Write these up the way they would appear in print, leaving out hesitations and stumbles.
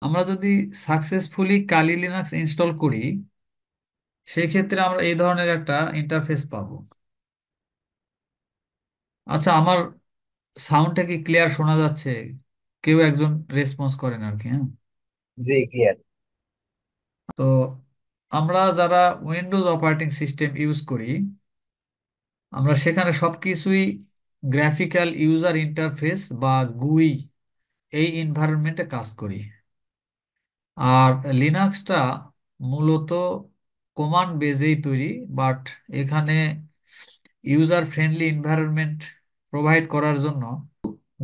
আমরা যদি সাকসেসফুলি কালি Linux install করি, সেই ক্ষেত্রে আমরা এই ধরনের একটা ইন্টারফেস পাবো। আচ্ছা, আমার সাউন্ডটা কি ক্লিয়ার শোনা যাচ্ছে? কেউ একজন রেসপন্স করেন আর কি, হ্যাঁ। জি, ক্লিয়ার। তো আমরা যারা উইন্ডোজ অপারেটিং সিস্টেম ইউজ করি, আমরা সেখানে সবকিছুই গ্রাফিক্যাল ইউজার ইন্টারফেস বা গুই এই এনভায়রনমেন্টে কাজ করি। আর লিনাক্সটা মূলত কমান্ড বেজেই তৈরি, বাট এখানে ইউজার ফ্রেন্ডলি এনভায়রনমেন্ট প্রোভাইড করার জন্য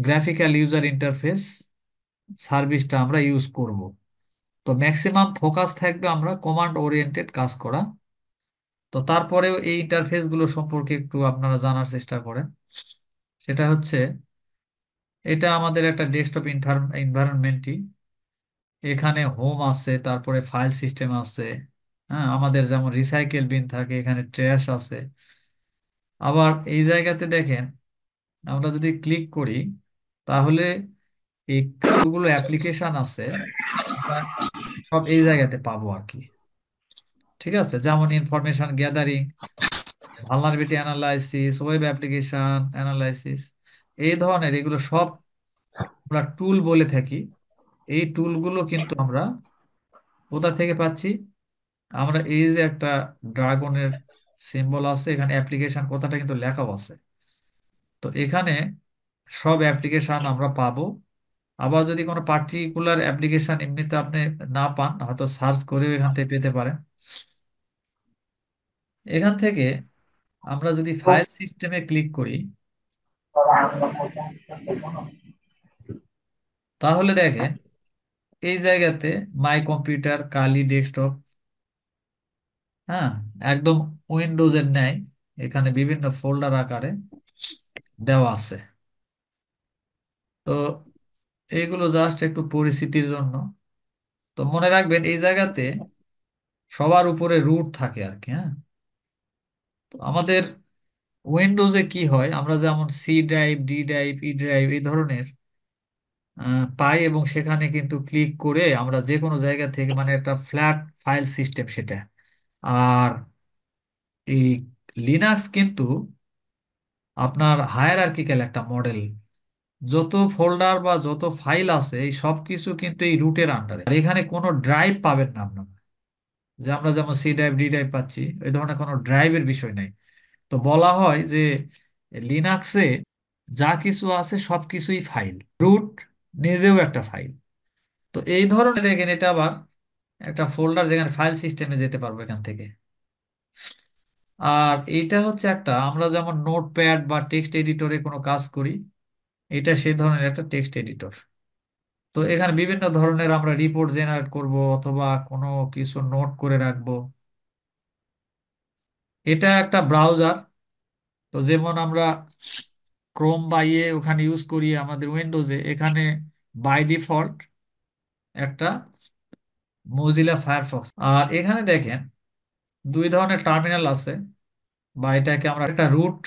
গ্রাফিক্যাল ইউজার ইন্টারফেস সার্ভিসটা আমরা ইউজ করব। তো ম্যাক্সিমাম ফোকাস থাকবে আমরা কমান্ড ওরিয়েন্টেড কাজ করা। তো তারপরেও এই ইন্টারফেস গুলো সম্পর্কে একটু আপনারা জানার চেষ্টা করেন। সেটা হচ্ছে, এটা আমাদের একটা ডেস্কটপ এনভায়রনমেন্টই। এখানে হোম আছে, তারপরে ফাইল সিস্টেম আছে। হ্যাঁ, আমাদের যেমন রিসাইকেল বিন থাকে, এখানে ট্র্যাশ আছে। আবার এই জায়গাতে দেখেন, আমরা যদি ক্লিক করি, তাহলে এই কতগুলো অ্যাপ্লিকেশন আছে, আমরা সব এই জায়গাতে পাবো আর কি। ঠিক আছে, যেমন information gathering, vulnerability analysis, web application analysis, এই ধরনের এগুলো সব আমরা টুল বলে থাকি। এই টুলগুলো কিন্তু আমরা কোথা থেকে পাচ্ছি? আমরা এই যে একটা ড্রাগনের সিম্বল আছে, এখানে অ্যাপ্লিকেশন কথাটা কিন্তু লেখাও আছে। তো এখানে সব অ্যাপ্লিকেশন আমরা পাবো। আবার যদি কোনো পার্টিকুলার অ্যাপ্লিকেশন এমনিতে আপনি না পান, হয়তো সার্চ করেও এখান থেকে পেতে পারেন। এখান থেকে আমরা যদি ফাইল সিস্টেমে ক্লিক করি, তাহলে দেখেন এই জায়গাতে মাই কম্পিউটার, কালি ডেস্কটপ, হ্যাঁ, একদম উইন্ডোজের ন্যায় এখানে বিভিন্ন ফোল্ডার আকারে দেওয়া আছে। তো এইগুলো জাস্ট একটু পরিস্থিতির জন্য। তো মনে রাখবেন এই জায়গাতে সবার উপরে রুট থাকে আর কি, হ্যাঁ। তো আমাদের উইন্ডোজে কি হয়, আমরা যেমন C drive, D drive, E drive এই ধরনের পাই, এবং সেখানে কিন্তু ক্লিক করে আমরা যে কোনো জায়গা থেকে, মানে একটা ফ্ল্যাট ফাইল সিস্টেম সেটা। আর এই লিনাক্স কিন্তু আপনার হায়ারার্কিক্যাল একটা মডেল। যত ফোল্ডার বা যত ফাইল আছে, এই সব কিছু কিন্তু এই রুটের আন্ডারে। আর এখানে কোনো ড্রাইভ পাবেন না আপনারা, যে আমরা যেমন সি ড্রাইভ, ডি ড্রাইভ পাচ্ছি, এই ধরনের কোনো ড্রাইভের বিষয় নাই। তো বলা হয় যে লিনাক্সে যা কিছু আছে সব কিছুই ফাইল, রুট নিজেও একটা ফাইল। তো এই ধরনের দেখেন, এটা আবার একটা ফোল্ডার যেখানে ফাইল সিস্টেমে যেতে পারবো এখান থেকে। আর এইটা হচ্ছে একটা, আমরা যেমন নোটপ্যাড বা টেক্সট এডিটরে কোনো কাজ করি, এটা সেই ধরনের একটা টেক্সট এডিটর। তো এখানে বিভিন্ন ধরনের আমরা রিপোর্ট জেনারেট করব, অথবা কোনো কিছু নোট করে রাখবো। এটা একটা ব্রাউজার। তো যেমন আমরা ক্রোম বা ইয়ে ওখানে ইউজ করি, আমাদের উইন্ডোজে এখানে বাই ডিফল্ট একটা মজিলা ফায়ারফক্স। আর এখানে দেখেন দুই ধরনের টার্মিনাল আছে, বা এটাকে আমরা একটা রুট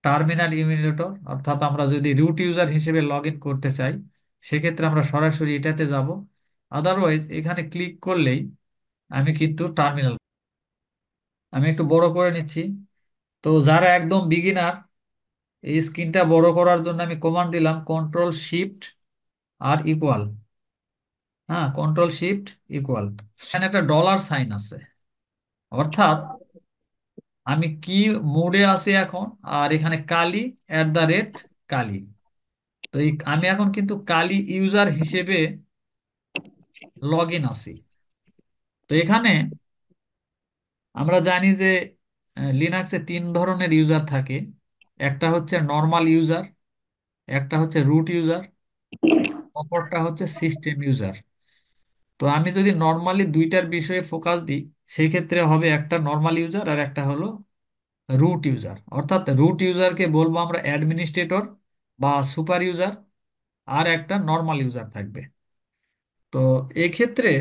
টার্মিনাল ইমুলেটর, অর্থাৎ আমরা যদি রুট ইউজার হিসেবে লগ ইন করতে চাই, সেক্ষেত্রে আমরা সরাসরি এটাতে যাব। আদারওয়াইজ এখানে ক্লিক করলেই আমি কিন্তু টার্মিনাল। আমি একটু বড় করে নিচ্ছি। তো যারা একদম বিগিনার, এই স্ক্রিনটা বড় করার জন্য আমি কমান্ড দিলাম কন্ট্রোল শিফট আর ইকুয়াল। হ্যাঁ, কন্ট্রোল শিফট ইকুয়াল। এখানে একটা ডলার সাইন আছে, অর্থাৎ আমি কি মোডে আছি এখন। আর এখানে কালি @ কালি। তো এই আমি এখন কিন্তু কালি ইউজার হিসেবে লগ ইন আছি। তো এখানে আমরা জানি যে লিনাক্সে তিন ধরনের ইউজার থাকে। একটা হচ্ছে নর্মাল ইউজার, একটা হচ্ছে রুট ইউজার, অপরটা হচ্ছে সিস্টেম ইউজার। তো আমি যদি নর্মালি দুইটার বিষয়ে ফোকাস দিই, সেই ক্ষেত্রে হবে একটা নর্মাল ইউজার আর একটা হলো রুট ইউজার। অর্থাৎ রুট ইউজারকে বলবো আমরা অ্যাডমিনিস্ট্রেটর বা সুপার ইউজার, আর একটা নর্মাল ইউজার থাকবে। তো এক্ষেত্রে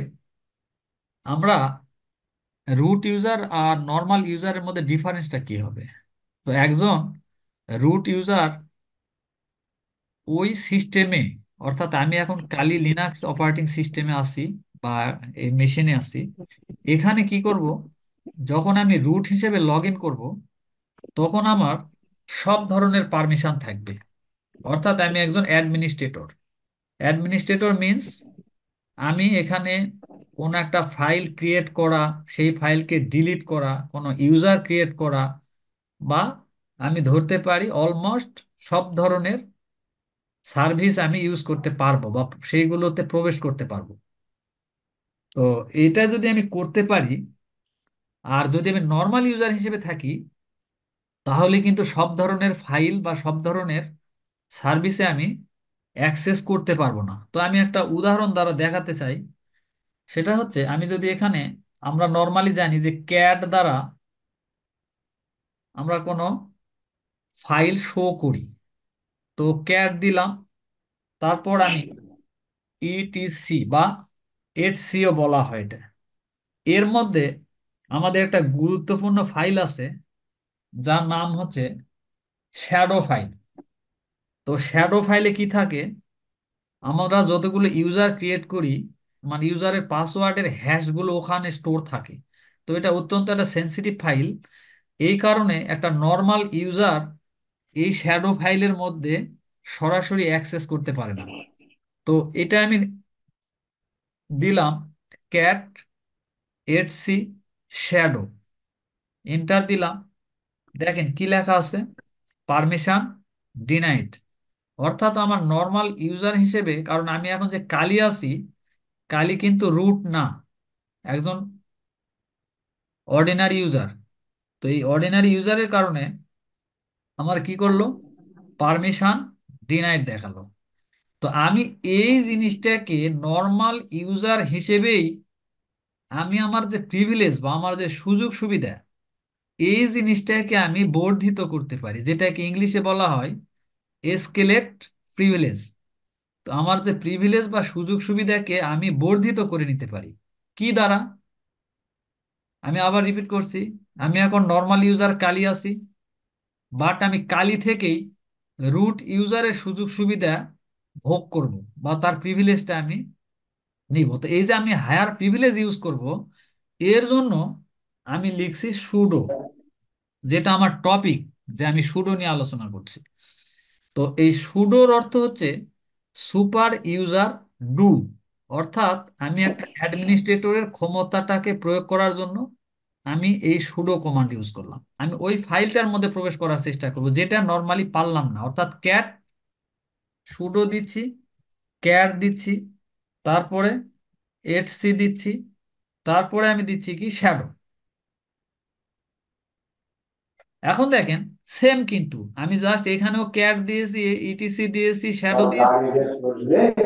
আমরা রুট ইউজার আর নর্মাল ইউজারের মধ্যে ডিফারেন্সটা কি হবে? তো একজন রুট ইউজার ওই সিস্টেমে অর্থাৎ আমি এখন কালি লিনাক্স অপারেটিং সিস্টেমে আছি বা এই মেশিনে আছি। এখানে কি করব, যখন আমি রুট হিসেবে লগ ইন করবো, তখন আমার সব ধরনের পারমিশন থাকবে। অর্থাৎ আমি একজন অ্যাডমিনিস্ট্রেটর। অ্যাডমিনিস্ট্রেটর মিন্স আমি এখানে কোনো একটা ফাইল ক্রিয়েট করা, সেই ফাইলকে ডিলিট করা, কোনো ইউজার ক্রিয়েট করা, বা আমি ধরতে পারি অলমোস্ট সব ধরনের সার্ভিস আমি ইউজ করতে পারবো বা সেইগুলোতে প্রবেশ করতে পারবো। তো এটা যদি আমি করতে পারি, আর যদি আমি নর্মাল ইউজার হিসেবে থাকি, তাহলে কিন্তু সব ধরনের ফাইল বা সব ধরনের সার্ভিসে আমি অ্যাক্সেস করতে পারবো না। তো আমি একটা উদাহরণ দ্বারা দেখাতে চাই। সেটা হচ্ছে, আমি যদি এখানে, আমরা নর্মালি জানি যে ক্যাট দ্বারা আমরা কোনো ফাইল শো করি। তো ক্যাট দিলাম, তারপর আমি ইটিসি বা এইচসিও বলা হয় এটা। এর মধ্যে আমাদের একটা গুরুত্বপূর্ণ ফাইল আছে, যার নাম হচ্ছে শ্যাডো ফাইল। তো শ্যাডো ফাইলে কি থাকে, আমরা যতগুলো ইউজার ক্রিয়েট করি, মানে ইউজারের পাসওয়ার্ডের হ্যাশগুলো ওখানে স্টোর থাকে। তো এটা অত্যন্ত একটা সেন্সিটিভ ফাইল। এই কারণে একটা নর্মাল ইউজার এই শ্যাডো ফাইলের মধ্যে সরাসরি অ্যাক্সেস করতে পারে না। তো এটা আমি দিলাম ক্যাট এইচসি শ্যাডো, এন্টার দিলাম। দেখেন কি লেখা আছে, পারমিশন ডিনাইড। অর্থাৎ আমার নর্মাল ইউজার হিসেবে, কারণ আমি এখন যে কালি আছি, কালি কিন্তু রুট না, একজন অর্ডিনারি ইউজার। তো এই অর্ডিনারি ইউজারের কারণে আমার কি করলো, পারমিশন ডিনাইড দেখালো। তো আমি এই জিনিসটাকে নর্মাল ইউজার হিসেবেই আমি আমার যে প্রিভিলেজ বা আমার যে সুযোগ সুবিধা, এই জিনিসটাকে আমি বর্ধিত করতে পারি, যেটাকে ইংলিশে বলা হয় এসকেলেট প্রিভিলেজ। তো আমার যে প্রিভিলেজ বা সুযোগ সুবিধাকে আমি বর্ধিত করে নিতে পারি। কি দ্বারা? আমি আবার রিপিট করছি, আমি এখন নর্মাল ইউজার কালি আছি, বাট আমি কালি থেকেই রুট ইউজারের সুযোগ সুবিধা ভোগ করব বা তার প্রিভিলেজটা আমি নিব। তো এই যে আমি হায়ার প্রিভিলেজ ইউজ করব, এর জন্য আমি লিখছি সুডো, যেটা আমার টপিক, যে আমি সুডো নিয়ে আলোচনা করছি। তো এই সুডোর অর্থ হচ্ছে সুপার ইউজার ডু। অর্থাৎ আমি একটা অ্যাডমিনিস্ট্রেটরের ক্ষমতাটাকে প্রয়োগ করার জন্য আমি এই সুডো কমান্ড ইউজ করলাম। আমি ওই ফাইলটার মধ্যে প্রবেশ করার চেষ্টা করব, যেটা নর্মালি পারলাম না। অর্থাৎ ক্যাট সুডো দিচ্ছি, ক্যাট দিচ্ছি, তারপরে এইচসি দিচ্ছি, তারপরে আমি দিচ্ছি কি শ্যাডো। এখন দেখেন সেম, কিন্তু আমি জাস্ট এখানেও ক্যাট দিয়েছি, ইটিসি দিয়েছি, শ্যাডো দিয়েছি,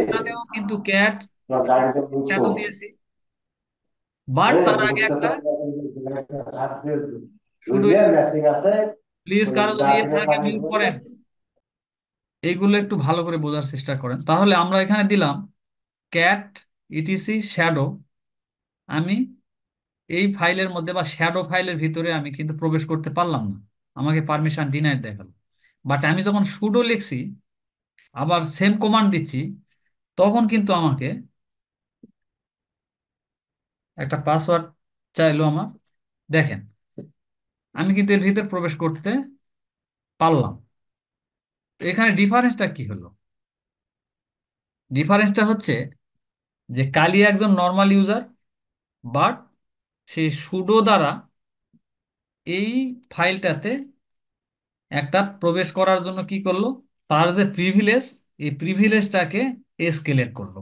এখানেও কিন্তু ক্যাট শ্যাডো দিয়েছি, বাট তার আগে একটা সুডো। প্লিজ কারো যদি ইয়ে থাকে মিউট করেন। এইগুলো একটু ভালো করে বোঝার চেষ্টা করেন। তাহলে আমরা এখানে দিলাম ক্যাট ইটিসি শ্যাডো। আমি এই ফাইলের মধ্যে বা শ্যাডো ফাইলের ভিতরে আমি কিন্তু প্রবেশ করতে পারলাম না, আমাকে পারমিশন ডিনাইড দেখালো। বাট আমি যখন সুডো লিখছি, আবার সেম কমান্ড দিচ্ছি, তখন কিন্তু আমাকে একটা পাসওয়ার্ড চাইলো আমার। দেখেন আমি কিন্তু এর ভিতরে প্রবেশ করতে পারলাম। তো এখানে ডিফারেন্সটা কি হলো? ডিফারেন্সটা হচ্ছে যে কালি একজন নর্মাল ইউজার, বাট সেই সুডো দ্বারা এই ফাইলটাতে একটা প্রবেশ করার জন্য কি করলো, তার যে প্রিভিলেজ, এই প্রিভিলেজটাকে এসকেলেট করলো।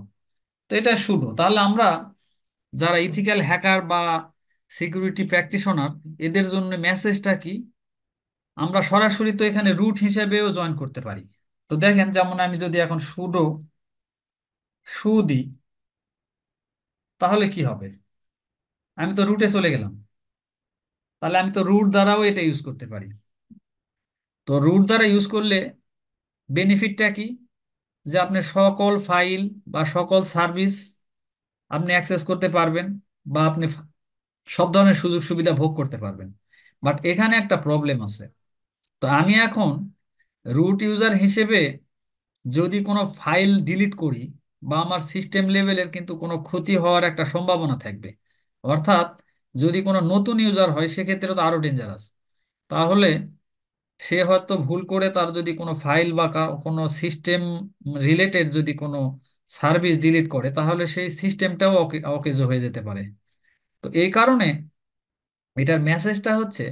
তো এটা সুডো। তাহলে আমরা যারা ইথিক্যাল হ্যাকার বা সিকিউরিটি প্র্যাকটিশনার, এদের জন্য মেসেজটা কি, আমরা সরাসরি তো এখানে রুট হিসেবেও জয়েন করতে পারি। তো দেখেন, যেমন আমি যদি এখন সুডো সু দিই, তাহলে কি হবে, আমি তো রুটে চলে গেলাম। তাহলে আমি তো রুট দ্বারাও এটা ইউজ করতে পারি। তো রুট দ্বারা ইউজ করলে বেনিফিটটা কি, যে আপনি সকল ফাইল বা সকল সার্ভিস আপনি অ্যাক্সেস করতে পারবেন, বা আপনি সব ধরনের সুযোগ সুবিধা ভোগ করতে পারবেন। বাট এখানে একটা প্রবলেম আছে। তো আমি এখন রুট ইউজার হিসেবে যদি কোনো ফাইল ডিলিট করি, বা আমার সিস্টেম লেভেলের কিন্তু কোনো ক্ষতি হওয়ার একটা সম্ভাবনা থাকবে। অর্থাৎ যদি কোনো নতুন ইউজার হয় সেক্ষেত্রে তো আরো ডেঞ্জারাস। তাহলে সে হয়তো ভুল করে তার যদি কোনো ফাইল বা কোনো সিস্টেম রিলেটেড যদি কোনো সার্ভিস ডিলিট করে, তাহলে সেই সিস্টেমটাও অকেজো হয়ে যেতে পারে। তো এই কারণে এটার মেসেজটা হচ্ছে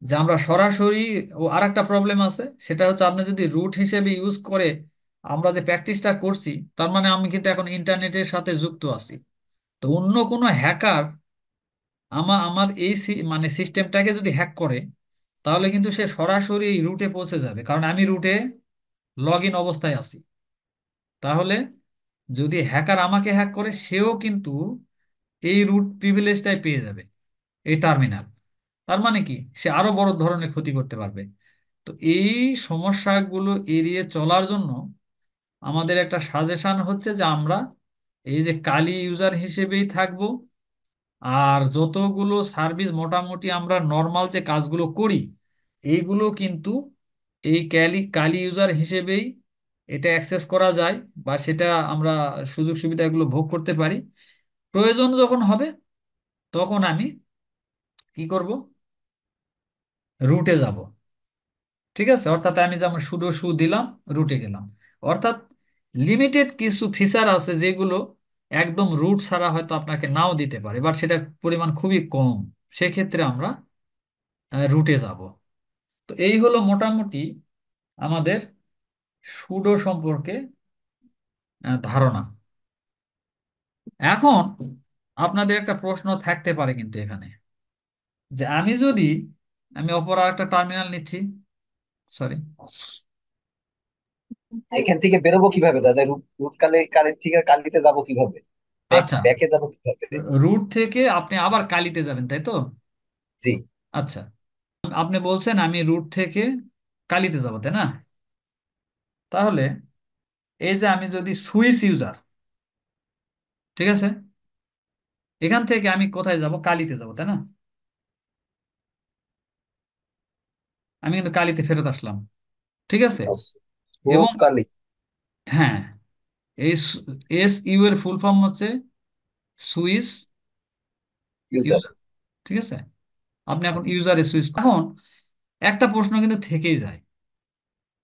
যে আমরা সরাসরি, ও আরেকটা প্রবলেম আছে, সেটা হচ্ছে আপনি যদি রুট হিসেবে ইউজ করে আমরা যে প্র্যাকটিসটা করছি, তার মানে আমি কিন্তু এখন ইন্টারনেটের সাথে যুক্ত আছি। তো অন্য কোনো হ্যাকার আমার এই মানে সিস্টেমটাকে যদি হ্যাক করে, তাহলে কিন্তু সে সরাসরি এই রুটে পৌঁছে যাবে, কারণ আমি রুটে লগ ইন অবস্থায় আছি। তাহলে যদি হ্যাকার আমাকে হ্যাক করে, সেও কিন্তু এই রুট প্রিভিলেজটাই পেয়ে যাবে, এই টার্মিনাল। তার মানে কি, সে আরো বড় ধরনের ক্ষতি করতে পারবে। তো এই সমস্যাগুলো এড়িয়ে চলার জন্য আমাদের একটা সাজেশন হচ্ছে যে আমরা এই যে কালি ইউজার হিসেবেই থাকব, আর যতগুলো সার্ভিস মোটামুটি আমরা নর্মাল যে কাজগুলো করি, এইগুলো কিন্তু এই কালি ইউজার হিসেবেই এটা অ্যাক্সেস করা যায়, বা সেটা আমরা সুযোগ সুবিধাগুলো ভোগ করতে পারি। প্রয়োজন যখন হবে তখন আমি কি করব, রুটে যাব। ঠিক আছে, অর্থাৎ আমি যেমন সুডো সু দিলাম, রুটে গেলাম। অর্থাৎ লিমিটেড কিছু ফিচার আছে যেগুলো একদম রুট ছাড়া হয়তো আপনাকে নাও দিতে পারে, বাট সেটা পরিমাণ খুবই কম। সেক্ষেত্রে আমরা রুটে যাব। তো এই হলো মোটামুটি আমাদের সুডো সম্পর্কে ধারণা। এখন আপনাদের একটা প্রশ্ন থাকতে পারে কিন্তু এখানে, যে আমি অপর আর একটা টার্মিনাল নিচ্ছি, সরি। এখান থেকে বেরোবো কিভাবে দাদা? রুট রুট কালের থেকে কালিতে যাব কিভাবে? আচ্ছা, ব্যাকে যাব কিভাবে? রুট থেকে আপনি আবার কালিতে যাবেন, তাই তো? জি। আচ্ছা, আপনি বলছেন আমি রুট থেকে কালিতে যাব, তাই না? তাহলে এই যে আমি যদি সুইস ইউজার, ঠিক আছে, এখান থেকে আমি কোথায় যাব, কালিতে যাব, তাই না? আমি কিন্তু কালিতে ফেরত আসলাম, ঠিক আছে। ও এবং কালি হ্যাঁ, এই এস ইউ এর ফুল ফর্ম হচ্ছে সুইস ইউজার। ইউজার, ঠিক আছে। আপনি এখন ইউজারে সুইচ, এখন একটা প্রশ্ন কিন্তু থেকেই যায়,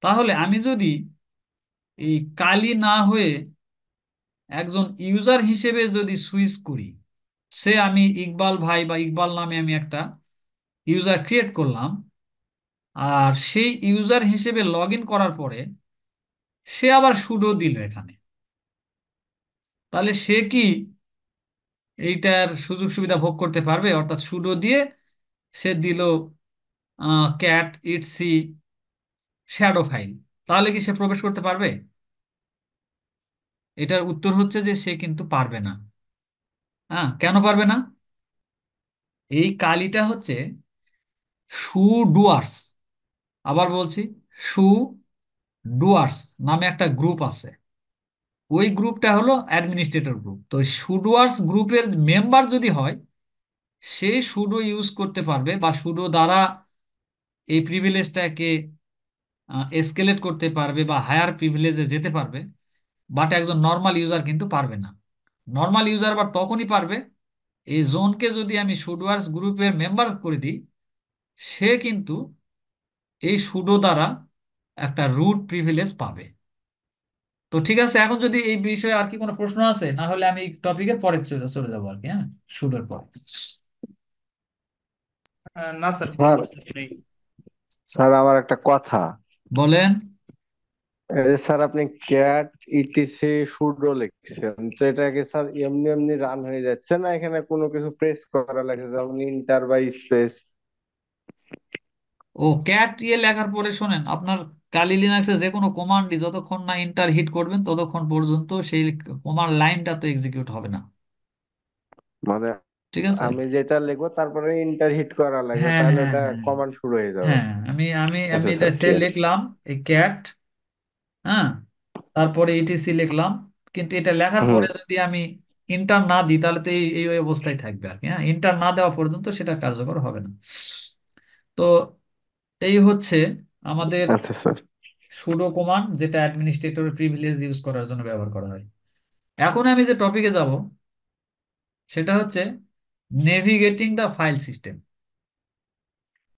তাহলে আমি যদি এই কালি না হয়ে একজন ইউজার হিসেবে যদি সুইচ করি, আমি ইকবাল ভাই বা ইকবাল নামে আমি একটা ইউজার ক্রিয়েট করলাম, আর সেই ইউজার হিসেবে লগ ইন করার পরে সে আবার সুডো দিল এখানে, তাহলে সে কি এইটার সুযোগ সুবিধা ভোগ করতে পারবে? অর্থাৎ সুডো দিয়ে সে দিল ক্যাট ইটসি শ্যাডো ফাইল, তাহলে কি সে প্রবেশ করতে পারবে? এটার উত্তর হচ্ছে যে সে কিন্তু পারবে না। হ্যাঁ, কেন পারবে না? এই কালিটা হচ্ছে সু ডুয়ার্স, আবার বলছি, সু ডুয়ার্স নামে একটা গ্রুপ আছে। ওই গ্রুপটা হলো অ্যাডমিনিস্ট্রেটর গ্রুপ। তো সুডোয়ার্স গ্রুপের মেম্বার যদি হয়, সে সুডো ইউজ করতে পারবে, বা সুডো দ্বারা এই প্রিভিলেজটাকে এসকেলেট করতে পারবে বা হায়ার প্রিভিলেজে যেতে পারবে। বাট একজন নর্মাল ইউজার কিন্তু পারবে না। নর্মাল ইউজার আবার তখনই পারবে, এই জোনকে যদি আমি সুডোয়ার্স গ্রুপের মেম্বার করে দিই, সে কিন্তু এই সুডো দ্বারা একটা রুট প্রিভিলেজ পাবে। তো ঠিক আছে, এখন যদি এই বিষয়ে আর কি কোনো প্রশ্ন আছে, না হলে আমি টপিকের পরে চলে চলে যাবো আর কি, হ্যাঁ, সুডোর পরে। না স্যার, কোনো স্যার, প্রশ্ন নেই। স্যার আমার একটা কথা। বলেন। এই যে স্যার আপনি ক্যাট ইটিসি সুডো লিখছেন, তো এটা কি স্যার এমনি এমনি রান হয়ে যাচ্ছে, না এখানে কোনো কিছু প্রেস করা লাগছে, যেমন ইন্টার বা স্পেস? ও, ক্যাট লেখার পরে শোনেন, আপনার কালি লিনাক্সে যে কোনো কমান্ডই যতক্ষণ না ইন্টার হিট করবেন ততক্ষণ পর্যন্ত সেই কমান্ড লাইনটা তো এক্সিকিউট হবে না। মানে ঠিক আছে। আমি যেটা লিখবো তারপরে ইন্টার হিট করা লাগবে, হ্যাঁ, তাহলে হ্যাঁ, ওটা হ্যাঁ, কমান্ড শুরু হয়ে যাবে? হ্যাঁ, আমি আমি আমি আচ্ছা এটা স্যার, সে ঠিক আছে। লিখলাম, এই ক্যাট, হ্যাঁ, তারপরে ইটিসি লিখলাম। কিন্তু এটা লেখার হুম। পরে যদি আমি ইন্টার না দিই, তাহলে তো এই এই অবস্থায় থাকবে আর কি। হ্যাঁ, ইন্টার না দেওয়া পর্যন্ত সেটা কার্যকর হবে না। তো এই হচ্ছে আমাদের আচ্ছা স্যার। সুডো কমান্ড, যেটা অ্যাডমিনিস্ট্রেটরের প্রিভিলেজ ইউজ করার জন্য ব্যবহার করা হয়। এখন আমি যে টপিকে যাব সেটা হচ্ছে নেভিগেটিং দ্য ফাইল সিস্টেম।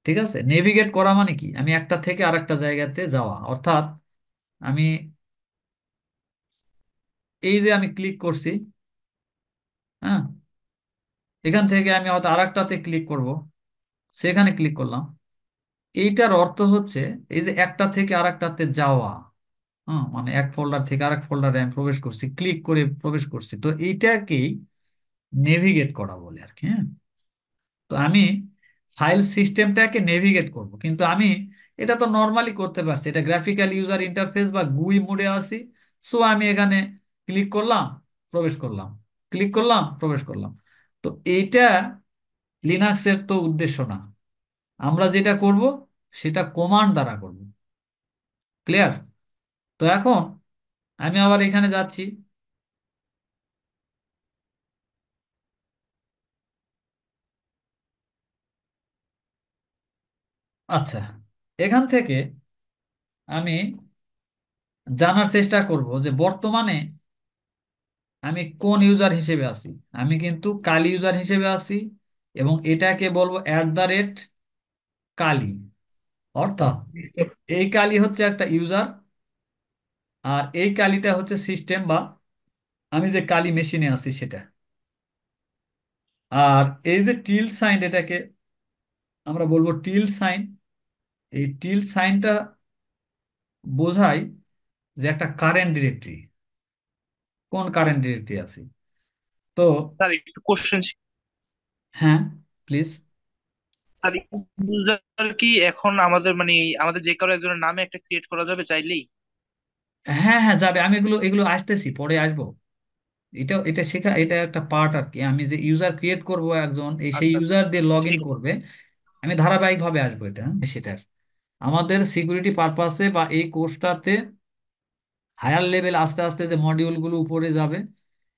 ঠিক আছে, নেভিগেট করা মানে কি, আমি একটা থেকে আরেকটা জায়গাতে যাওয়া, অর্থাৎ আমি এই যে আমি ক্লিক করছি, হ্যাঁ, এখান থেকে আমি হয়তো আরেকটাতে ক্লিক করব, সেখানে ক্লিক করলাম। এইটার অর্থ হচ্ছে এই যে একটা থেকে আরেকটাতে যাওয়া। হ্যাঁ, মানে এক ফোল্ডার থেকে আরেক ফোল্ডারে আমি প্রবেশ করছি, ক্লিক করে প্রবেশ করছি, তো এইটাকেই নেভিগেট করা বলে আর কি। হ্যাঁ, তো আমি ফাইল সিস্টেমটাকে নেভিগেট করব, কিন্তু আমি এটা তো নর্মালি করতে পারছি, এটা গ্রাফিক্যাল ইউজার ইন্টারফেস বা গুই মোডে আছি। সো আমি এখানে ক্লিক করলাম, প্রবেশ করলাম, ক্লিক করলাম, প্রবেশ করলাম। তো এইটা লিনাক্সের তো উদ্দেশ্য না। আমরা যেটা করব সেটা কমান্ড দ্বারা করব। ক্লিয়ার? তো এখন আমি আবার এখানে যাচ্ছি। আচ্ছা, এখান থেকে আমি জানার চেষ্টা করব যে বর্তমানে আমি কোন ইউজার হিসেবে আছি। আমি কিন্তু কালি ইউজার হিসেবে আছি, এবং এটাকে বলবো @, কালি। অর্থাৎ এই কালি হচ্ছে একটা ইউজার, আর এই কালিটা হচ্ছে সিস্টেম, বা আমি যে কালি মেশিনে আছি সেটা। আর এই যে টিল সাইন, এটাকে আমরা বলবো টিল সাইন। এই টিল সাইনটা বোঝায় যে একটা কারেন্ট ডিরেক্টরি, কোন কারেন্ট ডিরেক্টরি আছে। তো স্যার একটু কোশ্চেন। হ্যাঁ, প্লিজ। স্যার ইউজার কি এখন আমাদের মানে আমাদের যে কারো একজনের নামে একটা ক্রিয়েট করা যাবে চাইলেই? হ্যাঁ হ্যাঁ, যাবে। আমি এগুলো এগুলো আসতেছি, পরে আসবো। এটা এটা শেখা, এটা একটা পার্ট আর কি। আমি যে ইউজার ক্রিয়েট করব একজন, সেই আচ্ছা আচ্ছা, ইউজার দিয়ে লগ ইন ঠিক আছে। করবে। আমি ধারাবাহিকভাবে আসবো এটা, হ্যাঁ, সেটার আমাদের সিকিউরিটি পারপাসে বা এই কোর্সটাতে হায়ার লেভেল আস্তে আস্তে যে মডিউলগুলো উপরে যাবে,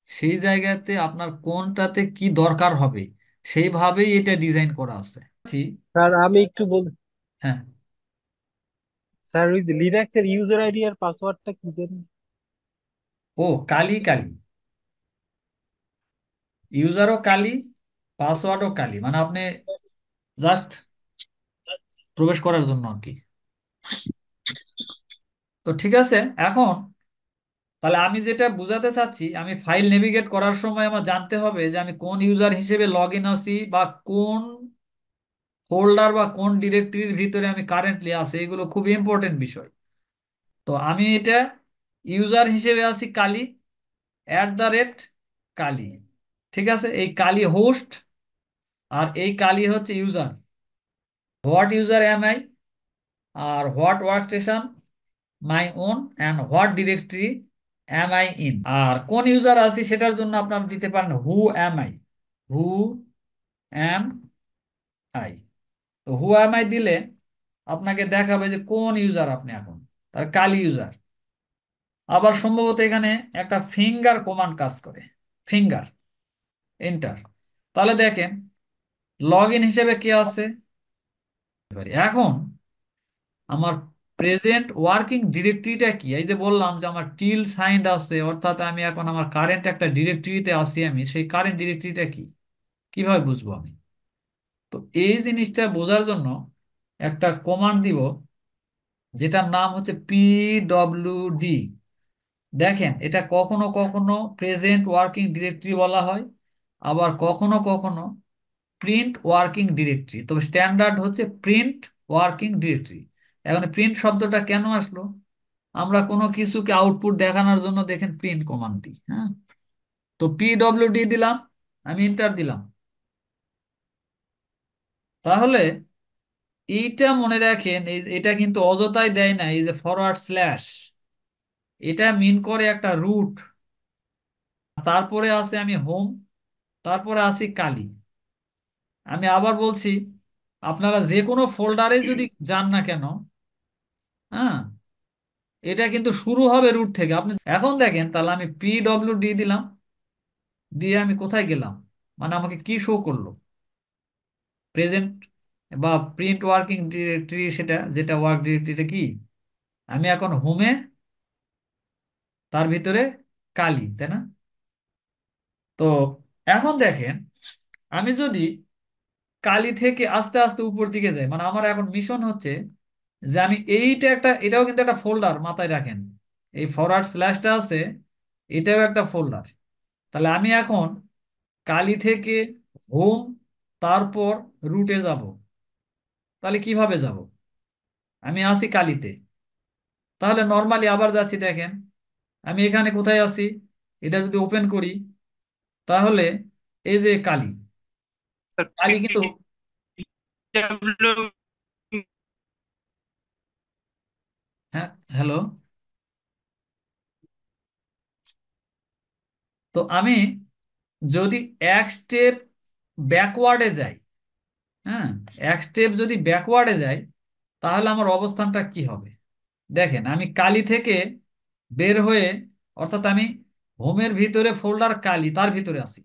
সেই জায়গাতে আপনার কোনটাতে কি দরকার হবে সেইভাবেই এটা ডিজাইন করা আছে। জি, স্যার আমি একটু বল। হ্যাঁ। স্যার ওই লিনাক্স এর ইউজার আইডি আর পাসওয়ার্ডটা কি জানি? ও, কালি কালি, ইউজারও কালি, পাসওয়ার্ডও কালি, মানে আপনি জাস্ট প্রবেশ করার জন্য আর কি। তো ঠিক আছে, এখন তাহলে আমি যেটা বুঝাতে চাচ্ছি, আমি ফাইল নেভিগেট করার সময় আমার জানতে হবে যে আমি কোন ইউজার হিসেবে লগ ইন আছি, বা কোন ফোল্ডার বা কোন ডিরেক্টরির ভিতরে আমি কারেন্টলি আছি। এগুলো খুব ইম্পর্টেন্ট বিষয়। তো আমি এটা ইউজার হিসেবে আছি কালি, @, কালি। ঠিক আছে, এই কালি হোস্ট, আর এই কালি হচ্ছে user. What user am I, আর what work station my own, and what directory am I in. আর কোন ইউজার আছি সেটার জন্য আপনারা দিতে পারেন who am I, who am I. তো হু এম আই দিলে আপনাকে দেখাবে যে কোন ইউজার আপনি এখন, তার কালি ইউজার। আবার সম্ভবত এখানে একটা ফিঙ্গার কমান্ড কাজ করে, ফিঙ্গার এন্টার। তাহলে দেখেন লগ ইন হিসেবে কি আছে। এখন আমার প্রেজেন্ট ওয়ার্কিং ডিরেক্টরিটা কি, এই যে বললাম যে আমার টিল সাইন্ড আছে, অর্থাৎ আমি এখন আমার কারেন্ট একটা ডিরেক্টরিতে আছি। আমি সেই কারেন্ট ডিরেক্টরিটা কি, কিভাবে বুঝবো আমি? তো এই জিনিসটা বোঝার জন্য একটা কমান্ড দিব, যেটার নাম হচ্ছে PWD। দেখেন, এটা কখনো কখনো প্রেজেন্ট ওয়ার্কিং ডিরেক্টরি বলা হয়, আবার কখনো কখনো প্রিন্ট ওয়ার্কিং ডিরেক্টরি। তবে স্ট্যান্ডার্ড হচ্ছে প্রিন্ট ওয়ার্কিং ডিরেক্টরি। এখন প্রিন্ট শব্দটা কেন আসলো? আমরা কোনো কিছুকে আউটপুট দেখানোর জন্য দেখেন প্রিন্ট কমান্ড দিই, হ্যাঁ। তো PWD দিলাম, আমি এন্টার দিলাম। তাহলে এইটা মনে রাখেন, এটা কিন্তু অযথাই দেয় না। এই যে ফরওয়ার্ড স্ল্যাশ, এটা মিন করে একটা রুট। তারপরে আছে আমি হোম, তারপরে আছি কালি। আমি আবার বলছি, আপনারা যে কোনো ফোল্ডারে যদি যান না কেন, হ্যাঁ, এটা কিন্তু শুরু হবে রুট থেকে। আপনি এখন দেখেন, তাহলে আমি PWD দিলাম, দিয়ে আমি কোথায় গেলাম, মানে আমাকে কি শো করলো? প্রেজেন্ট বা প্রিন্ট ওয়ার্কিং ডিরেক্টরি, সেটা যেটা ওয়ার্ক ডিরেক্টরিটা কি, আমি এখন হোমে, তার ভিতরে কালি, তাই না? তো এখন দেখেন, আমি যদি কালি থেকে আস্তে আস্তে উপর দিকে যাই, মানে আমার এখন মিশন হচ্ছে যে আমি এইটা একটা, এটাও কিন্তু একটা ফোল্ডার, মাথায় রাখেন। এই ফরওয়ার্ড স্ল্যাশটা আছে, এটাও একটা ফোল্ডার। তাহলে আমি এখন কালি থেকে হোম, তারপর রুটে যাব। তাহলে কিভাবে যাব? আমি আসি কালিতে, তাহলে নর্মালি আবার যাচ্ছি, দেখেন আমি এখানে কোথায় আছি। এটা যদি ওপেন করি, তাহলে এই যে কালি, স্যার কালি কিন্তু, PWD হ্যাঁ, হ্যালো। তো আমি যদি এক স্টেপ ব্যাকওয়ার্ডে যাই, হ্যাঁ, এক স্টেপ যদি ব্যাকওয়ার্ডে যাই, তাহলে আমার অবস্থানটা কি হবে? দেখেন আমি কালি থেকে বের হয়ে, অর্থাৎ আমি হোমের ভিতরে ফোল্ডার কালি, তার ভিতরে আছি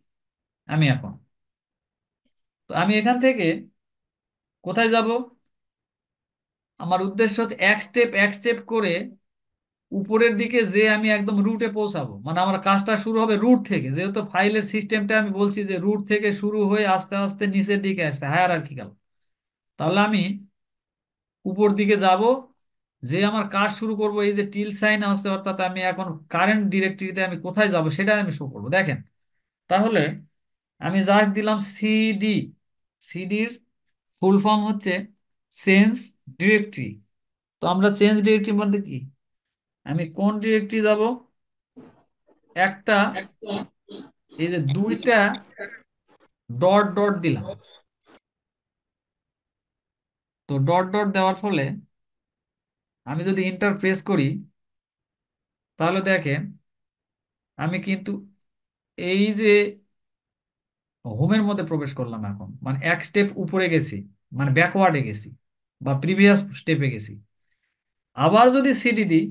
আমি এখন। তো আমি এখান থেকে কোথায় যাব? আমার উদ্দেশ্য হচ্ছে এক স্টেপ এক স্টেপ করে উপরের দিকে, যে আমি একদম রুটে পৌঁছাবো। মানে আমার কাজটা শুরু হবে রুট থেকে, যেহেতু ফাইলের সিস্টেমটা আমি বলছি যে রুট থেকে শুরু হয়ে আস্তে আস্তে নিচের দিকে আসছে, হায়ারার্কিক্যাল। তাহলে আমি উপর দিকে যাব, যে আমার কাজ শুরু করব, এই যে টিল সাইন আছে, অর্থাৎ আমি এখন কারেন্ট ডিরেক্টরিতে আমি কোথায় যাব সেটা আমি শো করবো, দেখেন। তাহলে আমি জাস্ট দিলাম সিডি। সিডির ফুল ফর্ম হচ্ছে চেঞ্জ ডিরেক্টরি। তো আমরা চেঞ্জ ডিরেক্টরি বলতে কি, আমি কোন ডিরেক্টরি যাব? একটা, এই যে দুইটা ডট ডট দিলাম। তো ডট ডট দেওয়ার ফলে আমি যদি ইন্টার প্রেস করি, তাহলে দেখেন আমি কিন্তু এই যে হোমের মধ্যে প্রবেশ করলাম এখন, মানে এক স্টেপ উপরে গেছি, মানে ব্যাকওয়ার্ডে গেছি বা প্রিভিয়াস স্টেপে গেছি। আবার যদি সিডি দিই,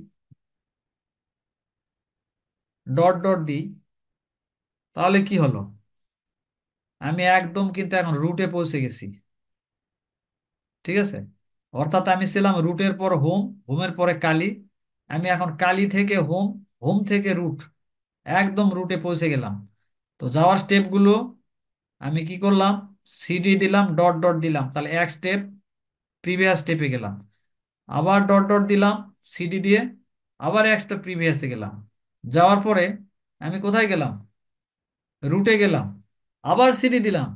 ডট ডট দিই, তাহলে কি হলো? আমি একদম কিন্তু এখন রুটে পৌঁছে গেছি, ঠিক আছে? অর্থাৎ আমি ছিলাম রুটের পর হোম, হোমের পরে কালি। আমি এখন কালি থেকে হোম, হোম থেকে রুট, একদম রুটে পৌঁছে গেলাম। তো যাওয়ার স্টেপগুলো আমি কি করলাম? সিডি দিলাম, ডট ডট দিলাম, তাহলে এক স্টেপ প্রিভিয়াস স্টেপে গেলাম। আবার ডট ডট দিলাম সিডি দিয়ে, আবার এক স্টেপ প্রিভিয়াসে গেলাম। যাওয়ার পরে আমি কোথায় গেলাম? রুটে গেলাম। আবার সিডি দিলাম।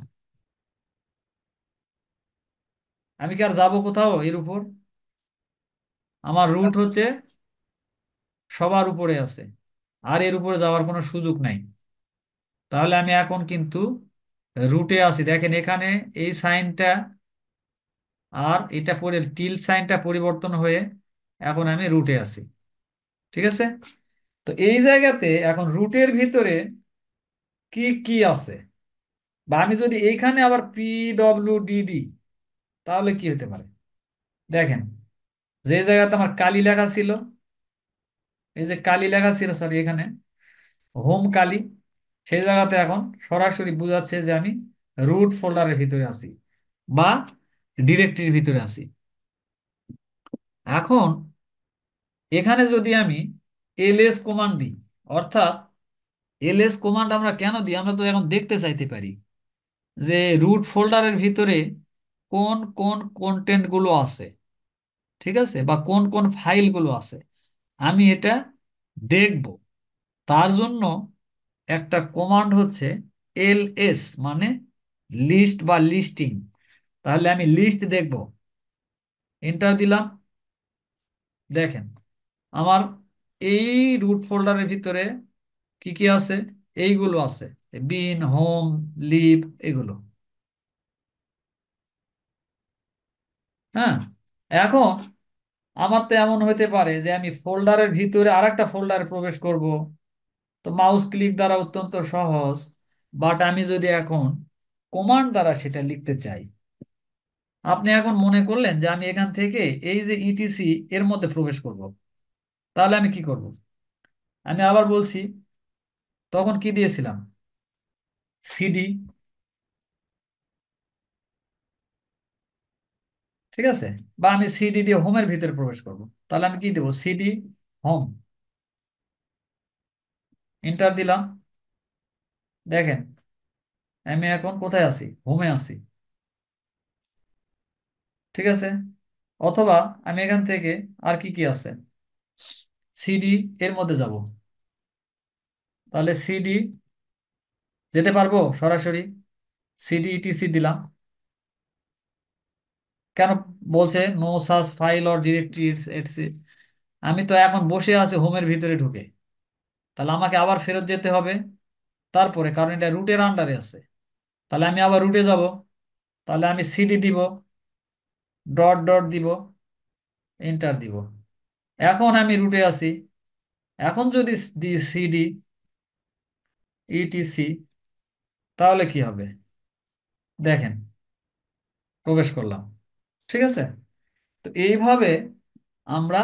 আমি কি আর যাবো কোথাও এর উপর? আমার রুট হচ্ছে সবার উপরে আছে, আর এর উপরে যাওয়ার কোনো সুযোগ নাই। তাহলে আমি এখন কিন্তু রুটে আছি, দেখেন এখানে এই সাইনটা আর এটা পরে টিল সাইনটা পরিবর্তন হয়ে এখন আমি রুটে আছি, ঠিক আছে? তো এই জায়গাতে এখন রুটের ভিতরে কি কি আছে, বা আমি যদি এইখানে আবার PWD দিই, তাহলে কি হতে পারে? দেখেন, যে জায়গাতে আমার কালি লেখা ছিল, এই যে কালি লেখা ছিল, সরি, এখানে হোম কালি, সেই জায়গাতে এখন সরাসরি বোঝাচ্ছে যে আমি রুট ফোল্ডারের ভিতরে আছি বা ডিরেক্টরির ভিতরে আছি। এখন এখানে যদি আমি এলএস কমান্ড দিই, অর্থাৎ এলএস কমান্ড আমরা কেন দিই? আমরা তো এখন দেখতে চাইতে পারি যে রুট ফোল্ডারের ভিতরে কোন কোন কন্টেন্ট গুলো আছে, ঠিক আছে, বা কোন কোন ফাইলগুলো আছে, আমি এটা দেখব। তার জন্য একটা কমান্ড হচ্ছে এলএস, মানে লিস্ট বা লিস্টিং। তাহলে আমি লিস্ট দেখব, এন্টার দিলাম। দেখেন আমার এই রুট ফোল্ডারের ভিতরে কি কি আছে, এইগুলো আছে, বিন, হোম, লিভ, এগুলো। হ্যাঁ, এখন আমার তো এমন হতে পারে যে আমি ফোল্ডারের ভিতরে আরেকটা ফোল্ডারে প্রবেশ করব। তো মাউস ক্লিক দ্বারা অত্যন্ত সহজ, বাট আমি যদি এখন কমান্ড দ্বারা সেটা লিখতে চাই, আপনি এখন মনে করলেন যে আমি এখান থেকে এই যে ইটিসি এর মধ্যে প্রবেশ করব, তাহলে আমি কি করব? আমি আবার বলছি, তখন কি দিয়েছিলাম? সিডি, ঠিক আছে, বা আমি সিডি দিয়ে হোমের ভিতরে প্রবেশ করব, তাহলে আমি কি দেবো, সিডি হোম, এন্টার দিলাম। দেখেন আমি এখন কোথায় আছি, হোমে আছি। ঠিক আছে, অথবা আমি এখান থেকে আর কি কি আছে, সিডি এর মধ্যে যাব, তাহলে সিডি যেতে পারবো সরাসরি, সিডি ইটিসি দিলাম। কেন বলছে no such file or directory it's, আমি তো এখন বসে আছি হোমের ভিতরে ঢুকে, তাহলে আমাকে আবার ফেরত যেতে হবে তারপরে, কারণ এটা রুটের আন্ডারে আছে। তাহলে আমি আবার রুটে যাব, তাহলে আমি সিডি দিব, ডট ডট দিব, এন্টার দিব। এখন আমি রুটে আছি, এখন যদি দিই সিডি ইটিসি, তাহলে কি হবে দেখেন, প্রবেশ করলাম। ঠিক আছে, তো এইভাবে আমরা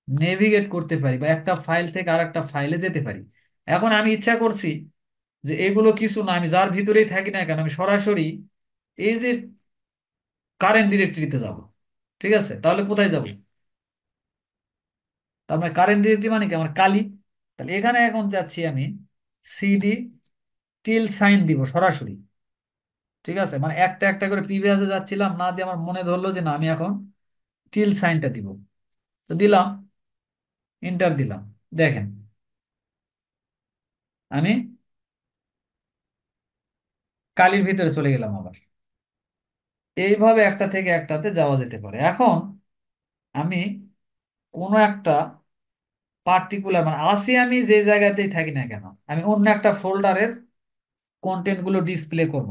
নেভিগেট করতে পারি বা একটা ফাইল থেকে আর একটা ফাইলে যেতে পারি। এখন আমি ইচ্ছা করছি যে এগুলো কিছু না, আমি যার ভিতরেই থাকি না কেন আমি সরাসরি এই যে কারেন্ট ডিরেক্টরিতে যাব। ঠিক আছে, তাহলে কোথায় যাব, তার মানে কারেন্ট ডিরেক্টরি মানে কি আমার কালি, তাহলে এখানে এখন যাচ্ছি আমি সিডি টিল সাইন দিব সরাসরি। ঠিক আছে, মানে একটা একটা করে প্রিভিয়াসে যাচ্ছিলাম না, দিয়ে আমার মনে ধরলো যে না আমি এখন টিল সাইনটা দিব, তো দিলাম, এন্টার দিলাম। দেখেন আমি কালির ভিতরে চলে গেলাম আবার। এইভাবে একটা থেকে একটাতে যাওয়া যেতে পারে। এখন আমি কোনো একটা পার্টিকুলার মানে আসি আমি যে জায়গাতেই থাকি না কেন, আমি অন্য একটা ফোল্ডারের কন্টেন্ট গুলো ডিসপ্লে করব,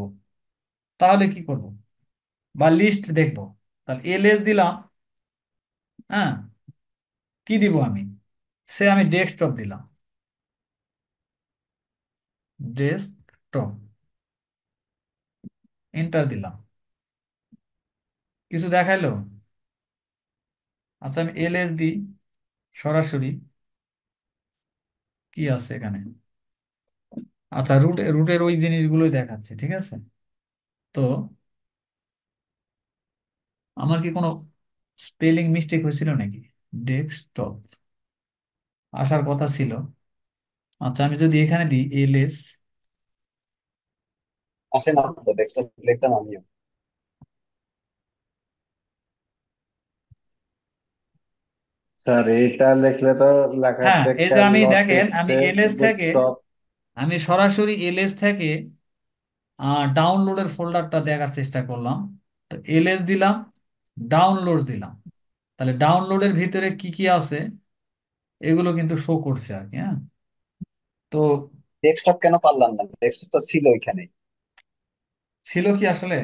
তাহলে কি করব, বা লিস্ট দেখব, তাহলে এলএস দিলাম। হ্যাঁ, কি দিব আমি, সে আমি ডেস্কটপ দিলাম, ডেস্কটপ, এন্টার দিলাম, কিছু দেখাইলো। আচ্ছা আমি এলএস দিই সরাসরি, কি আছে এখানে, আচ্ছা রুটের ওই জিনিসগুলোই দেখাচ্ছে। ঠিক আছে, তো আমার কি কোনো স্পেলিং মিস্টেক হয়েছিল নাকি, ডেস্কটপ আসার কথা ছিল। আচ্ছা আমি যদি এখানে দিই এলএস, আসে না তো, ডেস্কটপ লিখতাম আমিও। স্যার এটা লিখলে তো হ্যাঁ লেখাচ্ছে এই যে ক্যান আমি নট দেখেন আমি এক্সেস এলএস থেকে, ডেস্কটপ। আমি সরাসরি এলএস থেকে ডাউনলোডের ফোল্ডারটা দেখার চেষ্টা করলাম, তো এলএস দিলাম, ডাউনলোড দিলাম, তাহলে ডাউনলোডের ভিতরে কি কি আছে এগুলো কিন্তু শো করছে আর কি। হ্যাঁ, তো ডেস্কটপ কেন পারলাম না, ডেস্কটপ তো ছিল ওইখানে। ছিল কি আসলে,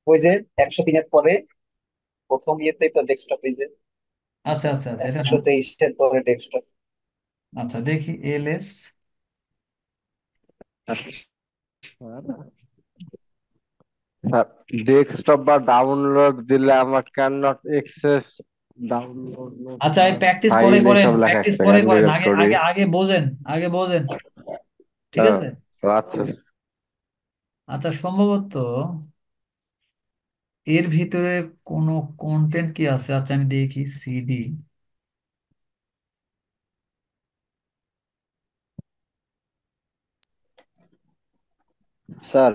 ওই যে 103-এর পরে প্রথম ইয়েতেই তো ডেস্কটপ, এই যে আচ্ছা আচ্ছা আচ্ছা, এটা না, 123-এর পরে ডেস্কটপ। আচ্ছা দেখি এলএস, স্যার ডেস্কটপ বা ডাউনলোড দিলে আমার ক্যান নট এক্সেস ডাউনলোড আচ্ছা এই প্র্যাকটিস পরে ফাইল করেন, এসব লেখা প্র্যাকটিস আছে, পরে আমি করেন, জিজ্ঞেস আগে করি। আগে আগে বোঝেন, আগে বোঝেন। ঠিক হ্যাঁ, আছে, আচ্ছা। আচ্ছা সম্ভবত এর ভিতরে কোনো কন্টেন্ট কি আছে, আচ্ছা আমি দেখি সিডি, স্যার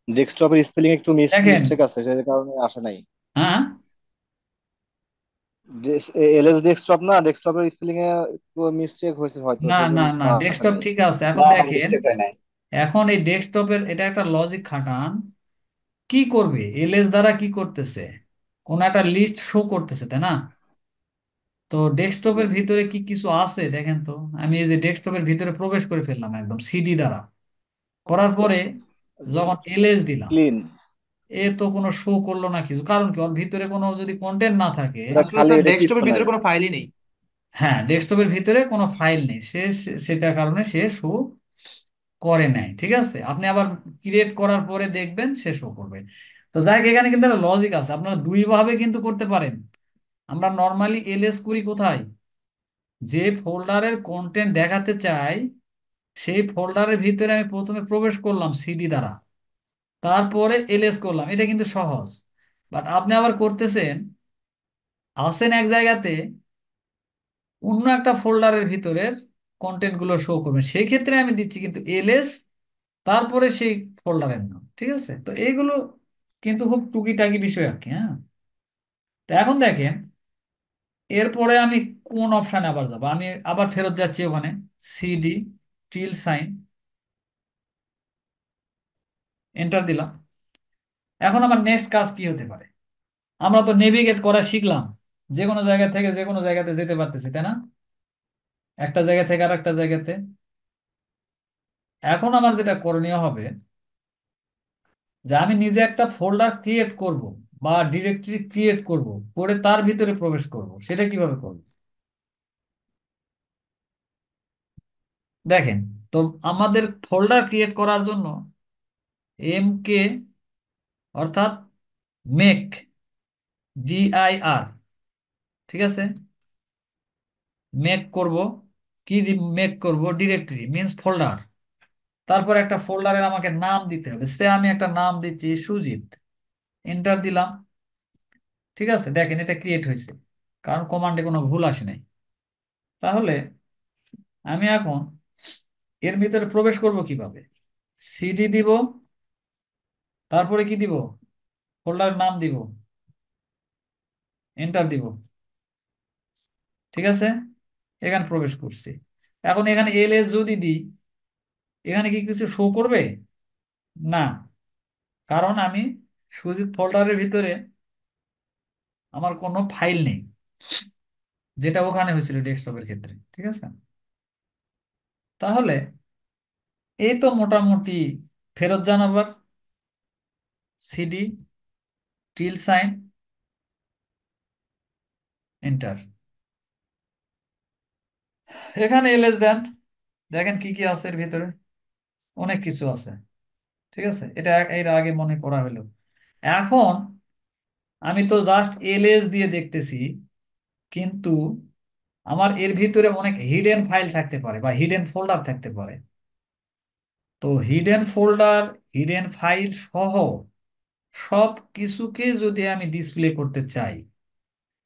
ডেস্কটপের স্পেলিং একটু দেখেন। মিস্টেক আছে, সেই কারণে আসে নাই। হ্যাঁ, এলএস ডেস্কটপ না, ডেস্কটপের স্পেলিং এ একটু মিস্টেক হয়েছে হয়তো, না সেই না জন্য না, আসে ডেস্কটপ নাই। ঠিক আছে। এখন না না, দেখেন, মিস্টেক হয় নাই। এখন এই ডেস্কটপের এটা একটা লজিক খাটান, কি করবে এলএস দ্বারা, কি করতেছে, কোন একটা লিস্ট শো করতেছে তাই না, তো জি ডেস্কটপের ভিতরে কি কিছু আছে দেখেন তো। আমি এই যে ডেস্কটপের ভিতরে প্রবেশ করে ফেললাম একদম সিডি দ্বারা, করার পরে জি, যখন এলএস দিলাম, ক্লিন। এ তো কোনো শো করলো না কিছু, কারণ কি ওর ভিতরে কোনো যদি কন্টেন্ট না থাকে। ওটা আসলে খালি, স্যার এটা ডেস্কটপের কিচ্ছু নাই। ভিতরে কোনো ফাইলই নেই। হ্যাঁ, ডেস্কটপের ভিতরে কোনো ফাইল নেই, সেটার কারণে সে শো করে নাই। ঠিক আছে, আপনি আবার ক্রিয়েট করার পরে দেখবেন সে শো করবে। তো যাই হোক, এখানে কিন্তু একটা লজিক আছে, আপনারা দুই ভাবে কিন্তু করতে পারেন। আমরা নর্মালি এলএস করি কোথায়, যে ফোল্ডারের কন্টেন্ট দেখাতে চাই সেই ফোল্ডারের ভিতরে আমি প্রথমে প্রবেশ করলাম সিডি দ্বারা, তারপরে এলএস করলাম, এটা কিন্তু সহজ। বাট আপনি আবার করতেছেন, আসেন এক জায়গাতে, অন্য একটা ফোল্ডারের ভিতরের কন্টেন্ট গুলো শো করবেন, সেই ক্ষেত্রে আমি দিচ্ছি কিন্তু এলএস, তারপরে সেই ফোল্ডারের নাম। ঠিক আছে, তো এইগুলো কিন্তু খুব টুকিটাকি বিষয় আর কি। হ্যাঁ, তো এখন দেখেন, এরপরে আমি কোন অপশানে আবার যাব, আমি আবার ফেরত যাচ্ছি ওখানে, সিডি টিল সাইন, এন্টার দিলাম। এখন আমার নেক্সট কাজ কি হতে পারে? আমরা তো নেভিগেট করা শিখলাম, যে কোনো জায়গা থেকে যে কোনো জায়গাতে যেতে পারতেছি, তাই না? একটা জায়গা থেকে আর একটা জায়গাতে। এখন আমার যেটা করণীয় হবে, যে আমি নিজে একটা ফোল্ডার ক্রিয়েট করব বা ডিরেক্টরি ক্রিয়েট করব, করে তার ভিতরে প্রবেশ করব। সেটা কিভাবে করব? দেখেন, তো আমাদের ফোল্ডার ক্রিয়েট করার জন্য কে, অর্থাৎ মেক, DIR, ঠিক আছে, মেক করব। কি মেক করব? Directory means folder. তারপর একটা ফোল্ডারের আমাকে নাম দিতে হবে, সে আমি একটা নাম দিচ্ছি সুজিত, এন্টার দিলাম। ঠিক আছে, দেখেন এটা ক্রিয়েট হয়েছে, কারণ কমান্ডে কোনো ভুল আসে নাই। তাহলে আমি এখন এর ভিতরে প্রবেশ করব কিভাবে? সিডি দিব, তারপরে কি দিব? ফোল্ডারের নাম দিব, এন্টার দিব। ঠিক আছে, এখানে প্রবেশ করছি। এখন এখানে এলএস যদি দিই, এখানে কি কিছু শো করবে? না, কারণ আমি সুজিত ফোল্ডারের ভিতরে আমার কোনো ফাইল নেই, যেটা ওখানে হয়েছিল ডেস্কটপের ক্ষেত্রে। ঠিক আছে, তাহলে এই তো মোটামুটি। ফেরত যান আবার, সিডি টিল সাইন, এন্টার। এখানে এলএস দেন, দেখেন কি কি আছে এর ভিতরে, অনেক কিছু আছে। ঠিক আছে, এটা এর আগে মনে করা হলো। এখন আমি তো জাস্ট এলএস দিয়ে দেখতেছি, কিন্তু আমার এর ভিতরে অনেক হিডেন ফাইল থাকতে পারে বা হিডেন ফোল্ডার থাকতে পারে। তো হিডেন ফোল্ডার, হিডেন ফাইল সহ সব কিছুকে যদি আমি ডিসপ্লে করতে চাই,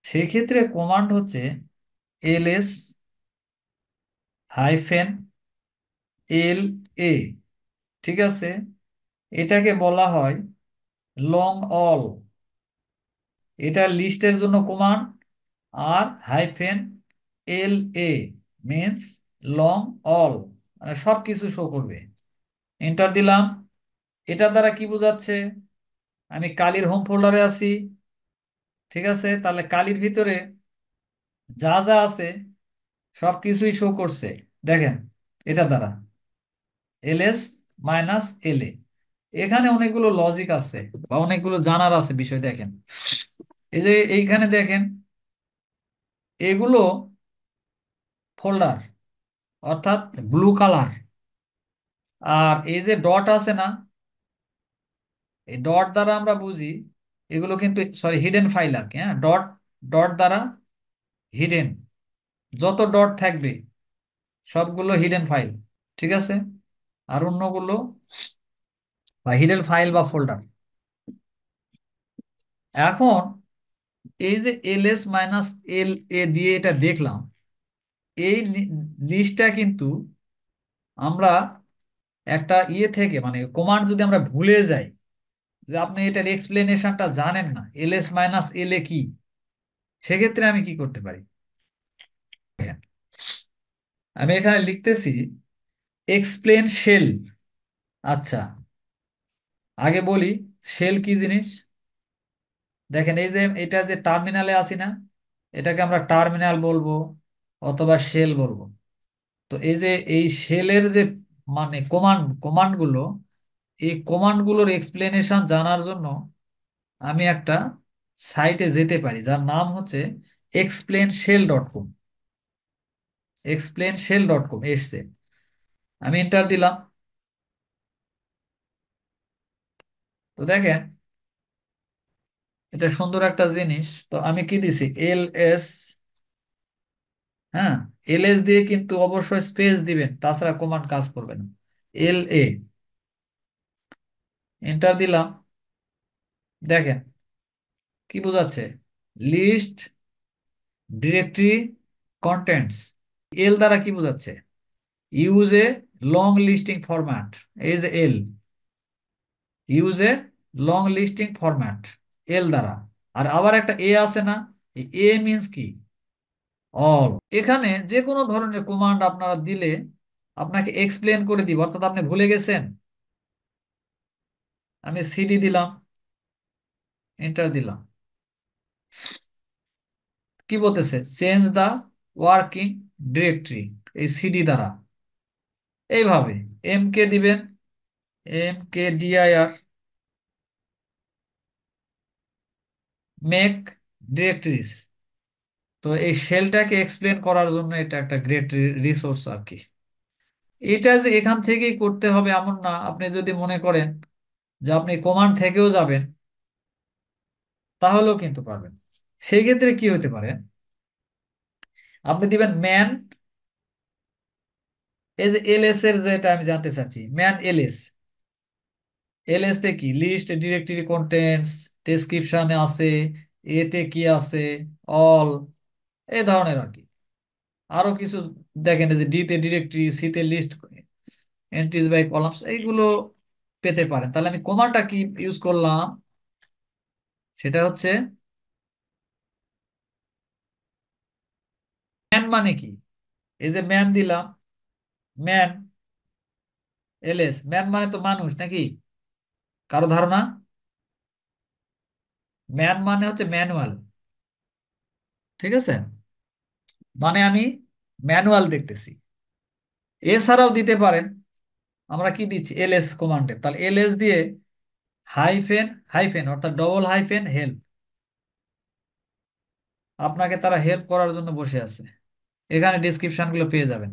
সেক্ষেত্রে কমান্ড হচ্ছে এলএস হাইফেন LA। ঠিক আছে, এটাকে বলা হয় লং অল, এটা লিস্টের জন্য কমান্ড। আর hyphen LA means long all, মানে সব কিছু শো করবে। এন্টার দিলাম। এটা দ্বারা কি বোঝাচ্ছে? আমি কালির হোম ফোল্ডারে আছি। ঠিক আছে, তাহলে কালির ভিতরে যা যা আছে সব কিছুই শো করছে। দেখেন, এটা দ্বারা LS-LA, এখানে অনেকগুলো লজিক আছে বা অনেকগুলো জানার আছে বিষয়। দেখেন, এই যে এইখানে দেখেন, এগুলো ফোল্ডার, অর্থাৎ ব্লু কালার। আর এই যে ডট আছে না, এই ডট দ্বারা আমরা বুঝি এগুলো কিন্তু, সরি, হিডেন ফাইল আর কি। হ্যাঁ, ডট, ডট দ্বারা হিডেন, যত ডট থাকবে সবগুলো হিডেন ফাইল। ঠিক আছে, আর অন্যগুলো বা হিডেন ফাইল বা ফোল্ডার। এখন এই যে LS-LA দিয়ে এটা দেখলাম, এই লিস্টটা কিন্তু আমরা একটা ইয়ে থেকে, মানে কমান্ড যদি আমরা ভুলে যাই, যে আপনি এটার এক্সপ্লেনেশনটা জানেন না LS-LA কি, সেক্ষেত্রে আমি কি করতে পারি? আমি এখানে লিখতেছি এক্সপ্লেন শেল। আচ্ছা, আগে বলি শেল কি জিনিস। দেখেন, এই যে এটা যে টার্মিনালে আসি না, এটাকে আমরা টার্মিনাল বলবো অথবা শেল বলবো। তো এই যে এই শেলের যে মানে কমান্ডগুলো, এই কমান্ডগুলোর এক্সপ্লেনেশন জানার জন্য আমি একটা সাইটে যেতে পারি, যার নাম হচ্ছে explainshell.com। explainshell.com এসছে, আমি এন্টার দিলাম। তো দেখেন, এটা সুন্দর একটা জিনিস। তো আমি কি দিছি? LS, হ্যাঁ, LS দিয়ে কিন্তু অবশ্যই স্পেস দিবেন, তাছাড়া কমান্ড কাজ করবে না। LA, এন্টার দিলাম। দেখেন, কি বোঝাচ্ছে? List directory contents. এল দ্বারা কি বোঝাচ্ছে? Use a long listing format. এই যে L, use a long listing format, L দ্বারা। আর আবার একটা এ আছে না, এ মিন্স কি? অল। এখানে যে কোনো ধরনের কমান্ড আপনারা দিলে আপনাকে এক্সপ্লেন করে দিব, অর্থাৎ আপনি ভুলে গেছেন। আমি সিডি দিলাম, এন্টার দিলাম, কি বলতেছে? চেঞ্জ দা ওয়ার্কিং ডিরেক্টরি, এই সিডি দ্বারা। এইভাবে এম কে দিবেন, M K DIR, make directories. তো এই শেলটাকে এক্সপ্লেন করার জন্য এটা একটা গ্রেট রিসোর্স আর কি। এটা যে এখান থেকেই করতে হবে এমন না। আপনি যদি মনে করেন যে আপনি কমান্ড থেকেও যাবেন, তাহলেও কিন্তু পারবেন। সেই ক্ষেত্রে কি হতে পারে? আপনি দিবেন ম্যান, এই যে এলএস এর যেটা আমি জানতে চাচ্ছি, ম্যান এলএস। এলএস তে কি? লিস্ট ডিরেক্টরি কন্টেন্টস, ডেসক্রিপশনে আছে, এতে কি আছে, অল, এই ধরনের আর কি। আরো কিছু দেখেন, এই যে ডি তে ডিরেক্টরি, সি তে লিস্ট, এন্ট্রিজ বাই কলামস, এইগুলো পেতে পারেন। তাহলে আমি কমান্ডটা কি ইউজ করলাম? সেটা হচ্ছে ম্যান। মানে কি? এই যে ম্যান দিলাম, ম্যান এলএস, ম্যান মানে তো মানুষ নাকি? কারো ধারণা? ম্যান মানে হচ্ছে ম্যানুয়াল, ঠিক আছে? মানে আমি ম্যানুয়াল দেখতেছি। এছাড়াও দিতে পারেন, আমরা কি দিচ্ছি এলএস কমান্ডে, তাহলে এলএস দিয়ে হাইফেন হাইফেন, অর্থাৎ ডবল হাইফেন হেল্প। আপনাকে তারা হেল্প করার জন্য বসে আছে, এখানে ডিসক্রিপশন গুলো পেয়ে যাবেন।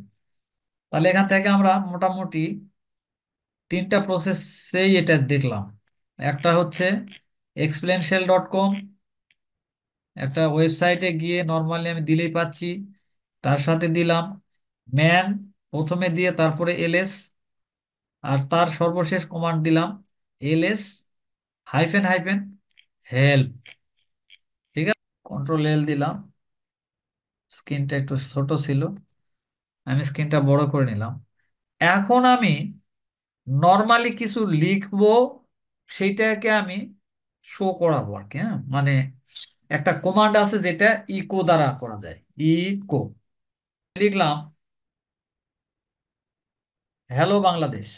তাহলে এখান থেকে আমরা মোটামুটি তিনটা প্রসেসেই এটা দেখলাম। একটা হচ্ছে explainshell.com, একটা ওয়েবসাইটে গিয়ে নর্মালি আমি দিলেই পাচ্ছি। তার সাথে দিলাম ম্যান, প্রথমে দিয়ে তারপরে এলএস, আর তার সর্বশেষ কমান্ড দিলাম এলএস হাইফেন হাইফেন হেল্প। ঠিক আছে, কন্ট্রোল এল দিলাম। স্ক্রিনটা একটু ছোট ছিল, আমি স্ক্রিনটা বড় করে নিলাম। এখন আমি নর্মালি কিছু লিখবো, সেইটাকে আমি শো করাবো আর কি। হ্যাঁ, মানে একটা কমান্ড আছে যেটা ইকো দ্বারা করা যায়। ইকো লিখলাম হ্যালো বাংলাদেশ,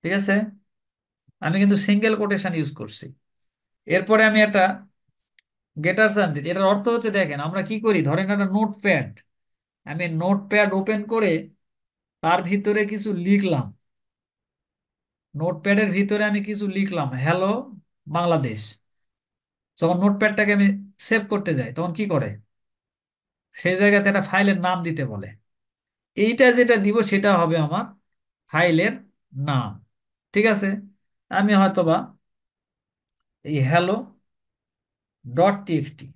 ঠিক আছে? আমি কিন্তু সিঙ্গেল কোটেশন ইউজ করছি। এরপরে আমি একটা গেটার সান দিই। এটার অর্থ হচ্ছে, দেখেন আমরা কি করি, ধরেন একটা নোটপ্যাড, আমি নোটপ্যাড ওপেন করে তার ভিতরে কিছু লিখলাম। নোটপ্যাডের ভিতরে আমি কিছু লিখলাম হ্যালো বাংলাদেশ। যখন নোটপ্যাডটাকে আমি সেভ করতে যাই, তখন কি করে? সেই জায়গাতে একটা ফাইলের নাম দিতে বলে। এইটা যেটা দিব সেটা হবে আমার ফাইলের নাম, ঠিক আছে? আমি হয়তোবা এই হ্যালো ডট টিএক্সটি,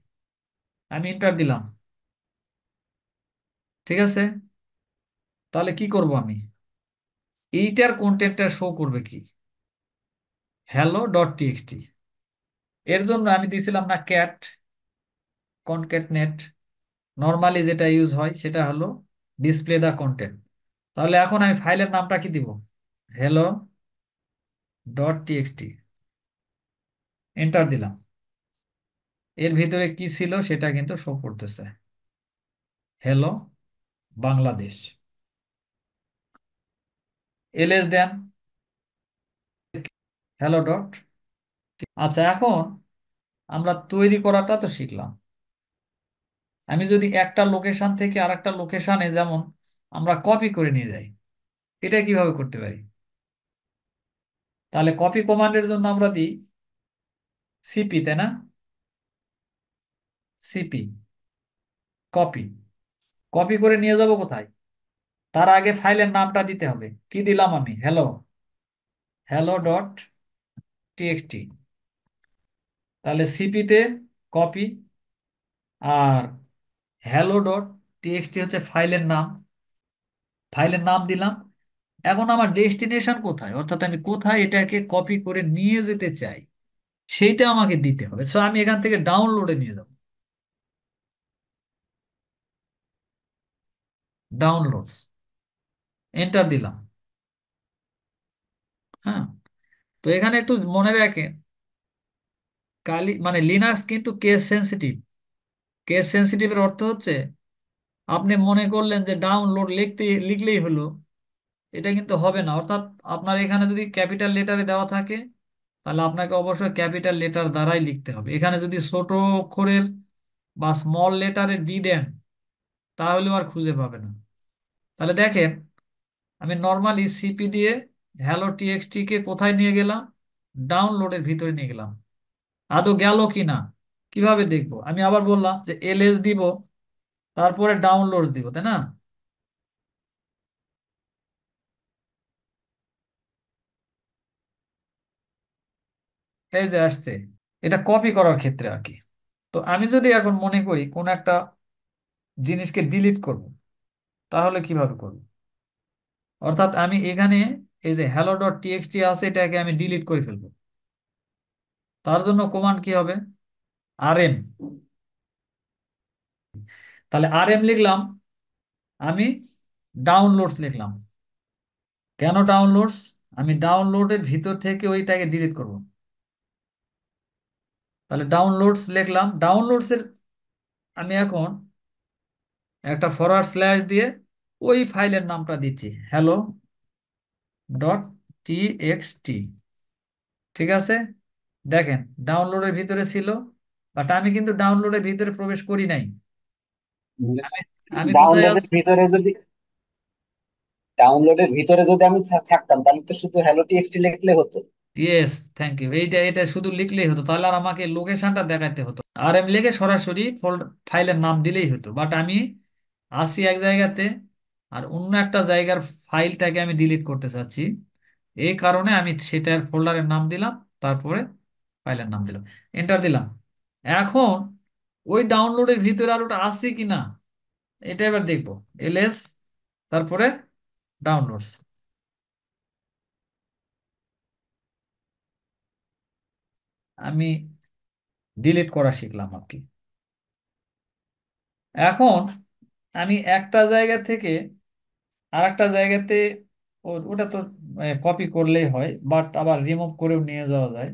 আমি এন্টার দিলাম, ঠিক আছে? তাহলে কি করব আমি? এইটার কন্টেন্টটা শো করবে কি? Hello dot TXT. এর জন্য আমি দিছিলাম না ক্যাট কনক্যাটনেট। নর্মালি যেটা ইউজ হয় সেটা হলো ডিসপ্লে দা কন্টেন্ট। তাহলে এখন আমি ফাইলের নামটা কি দিব? হ্যালো ডট টিএক্সটি, এন্টার দিলাম। এর ভিতরে কি ছিল সেটা কিন্তু শো করতেছে, হ্যালো বাংলাদেশ। এলএস দেন হ্যালো ডট। আচ্ছা, এখন আমরা তৈরি করাটা তো শিখলাম। আমি যদি একটা লোকেশন থেকে আরেকটা লোকেশনে, যেমন আমরা কপি করে নিয়ে যাই, এটা কিভাবে করতে পারি? তাহলে কপি কমান্ডের জন্য আমরা দিই সিপি, তাই না? সিপি কপি, কপি করে নিয়ে যাব কোথায়? তার আগে ফাইলের নামটা দিতে হবে। কি দিলাম আমি? Hello, hello dot TXT. তাহলে সিপিতে কপি, আর হ্যালো ডট টিএক্সটি হচ্ছে ফাইলের নাম। ফাইলের নাম দিলাম, এখন আমার ডেস্টিনেশন কোথায়, অর্থাৎ আমি কোথায় এটাকে কপি করে নিয়ে যেতে চাই, সেইটা আমাকে দিতে হবে। সো আমি এখান থেকে ডাউনলোডে নিয়ে যাব, ডাউনলোডস, এন্টার দিলাম। হ্যাঁ, তো এখানে একটু মনে রাখেন, মানে লিনাক্স কিন্তু কেস সেন্সিটিভ। কেস সেন্সিটিভের অর্থ হচ্ছে আপনি মনে করলেন যে ডাউনলোড লিখলেই হলো, এটা কিন্তু হবে না। অর্থাৎ আপনার এখানে যদি ক্যাপিটাল লেটারে দেওয়া থাকে, তাহলে আপনাকে অবশ্যই ক্যাপিটাল লেটার দ্বারাই লিখতে হবে। এখানে যদি ছোট অক্ষরের বা স্মল লেটারে ডি দেন, তাহলেও আর খুঁজে পাবে না। তাহলে দেখেন, আমি নর্মালি সিপি দিয়ে হ্যালো টিএক্সটি কে কোথায় নিয়ে গেলাম, ডাউনলোডের ভিতরে নিয়ে গেলাম। আদৌ গেল কিনা কিভাবে দেখবো? আমি আবার বললাম যে এলএস দিব, তারপরে ডাউনলোড দিব, তাই না? এই যে আসছে, এটা কপি করার ক্ষেত্রে আর কি। তো আমি যদি এখন মনে করি কোন একটা জিনিসকে ডিলিট করব, তাহলে কিভাবে করব? অর্থাৎ আমি এখানে এই যে হ্যালো ডট টিএক্সটি আছে, এটাকে আমি ডিলিট করে ফেলবো। তার জন্য কমান্ড কি হবে? আরএম। তাহলে আরএম লিখলাম, আমি ডাউনলোডস লিখলাম। কেন ডাউনলোডস? আমি ডাউনলোডের ভিতর থেকে ওইটাকে ডিলিট করব। তাহলে ডাউনলোডস লিখলাম, ডাউনলোডস এর আমি এখন একটা ফরওয়ার্ড স্ল্যাশ দিয়ে ওই ফাইলের নামটা দিচ্ছি, হ্যালো ডট টিএক্সটি। ঠিক আছে, দেখেন ডাউনলোডের ভিতরে ছিল, বাট আমি কিন্তু ডাউনলোডের ভিতরে প্রবেশ করি নাই। আমি আমি কোথায় ডাউনলোডের আছি? ভিতরে যদি ডাউনলোডের ভিতরে যদি আমি থাকতাম, তাহলে তো শুধু হ্যালো টিএক্সটি লিখলে হতো। Yes, thank you. এইটা এটা শুধু লিখলেই হতো, তাহলে আর আমাকে লোকেশনটা দেখাতে হতো। আর এম লিখে সরাসরি ফাইলের নাম দিলেই হতো। বাট আমি আসি এক জায়গাতে, আর অন্য একটা জায়গার ফাইলটাকে আমি ডিলিট করতে চাচ্ছি। এই কারণে আমি সেটার ফোল্ডারের নাম দিলাম, তারপরে ফাইলের নাম দিলাম, এন্টার দিলাম। এখন ওই ডাউনলোডের ভিতরে আর ওটা আছে কিনা, এটা এবার দেখবো। এলএস, তারপরে ডাউনলোডস। আমি ডিলিট করা শিখলাম আর কি। এখন আমি একটা জায়গা থেকে আর একটা জায়গাতে, ওটা তো কপি করলেই হয়, বাট আবার রিমুভ করেও নিয়ে যাওয়া যায়।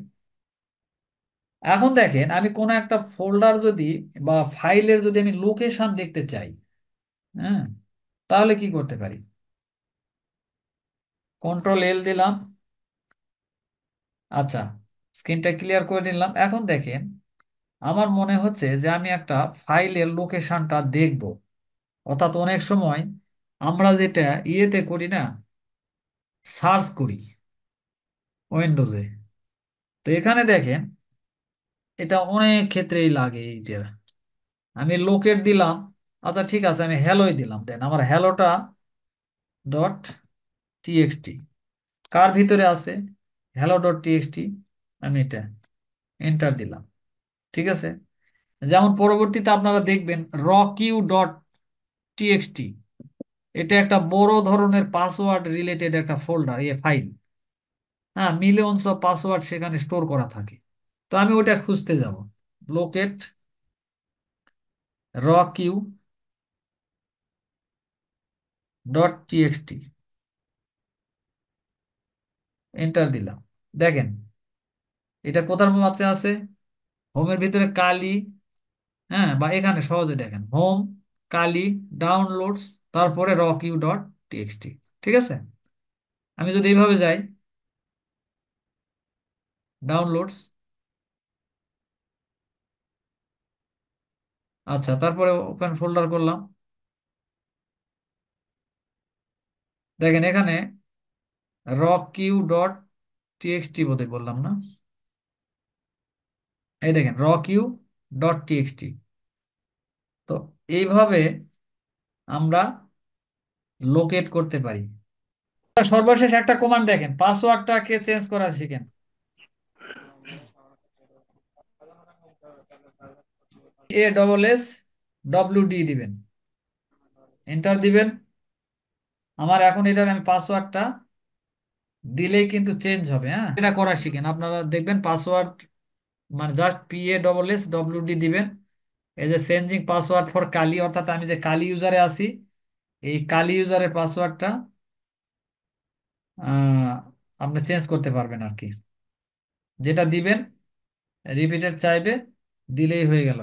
এখন দেখেন, আমি কোনো একটা ফোল্ডার যদি বা ফাইলের যদি আমি লোকেশন দেখতে চাই, হ্যাঁ, তাহলে কি করতে পারি? কন্ট্রোল এল দিলাম। আচ্ছা, স্ক্রিনটা ক্লিয়ার করে নিলাম। এখন দেখেন, আমার মনে হচ্ছে যে আমি একটা ফাইলের লোকেশনটা দেখব। অর্থাৎ অনেক সময় আমরা যেটা ইয়েতে করি না, সার্চ করি উইন্ডোজে। তো এখানে দেখেন, এটা অনেক ক্ষেত্রেই লাগে এইটা। আমি লোকেট দিলাম, আচ্ছা ঠিক আছে, আমি হ্যালোই দিলাম, দেন আমার হ্যালোটা ডট টিএক্সটি কার ভিতরে আছে, হ্যালো ডট টিএক্সটি, আমি এটা এন্টার দিলাম। ঠিক আছে, যেমন পরবর্তীতে আপনারা দেখবেন রকিউ ডট টিএক্সটি, এটা একটা বড় ধরনের পাসওয়ার্ড রিলেটেড একটা ফোল্ডার, ফাইল। হ্যাঁ, মিলিয়নস অফ পাসওয়ার্ড সেখানে স্টোর করা থাকে। তো আমি ওটা খুঁজতে যাব, লোকেট রকিউ ডট টিএক্সটি, এন্টার দিলাম। দেখেন, এটা কোথার মাঝে আছে? হোমের ভিতরে কালি। হ্যাঁ, বা এখানে সহজে দেখেন, হোম, কালি, ডাউনলোডস, তারপরে রকিউ ডট টিএক্সটি। ঠিক আছে, আমি যদি এইভাবে যাই, ডাউনলোডস, আচ্ছা, তারপরে ওপেন ফোল্ডার করলাম। দেখেন এখানে রকিউ ডট টিএক্সটি বোধহয় বললাম না? এই দেখেন রকিউ ডট টিএক্সটি। তো এইভাবে আমরা লোকেট করতে পারি। সর্বশেষ একটা কমান্ড দেখেন, পাসওয়ার্ডটাকে চেঞ্জ করা শিখেন। ASSWD দিবেন, এন্টার দিবেন। আমার এখন এটার আমি পাসওয়ার্ডটা দিলেই কিন্তু চেঞ্জ হবে। হ্যাঁ, এটা করা শিখেন, আপনারা দেখবেন পাসওয়ার্ড মানে জাস্ট PASSWD দিবেন। এই যে চেঞ্জিং পাসওয়ার্ড ফর কালি, অর্থাৎ আমি যে কালি ইউজারে আছি, এই কালি ইউজারের পাসওয়ার্ডটা আপনি চেঞ্জ করতে পারবেন আর কি। যেটা দিবেন রিপিটেড চাইবে, দিলেই হয়ে গেল।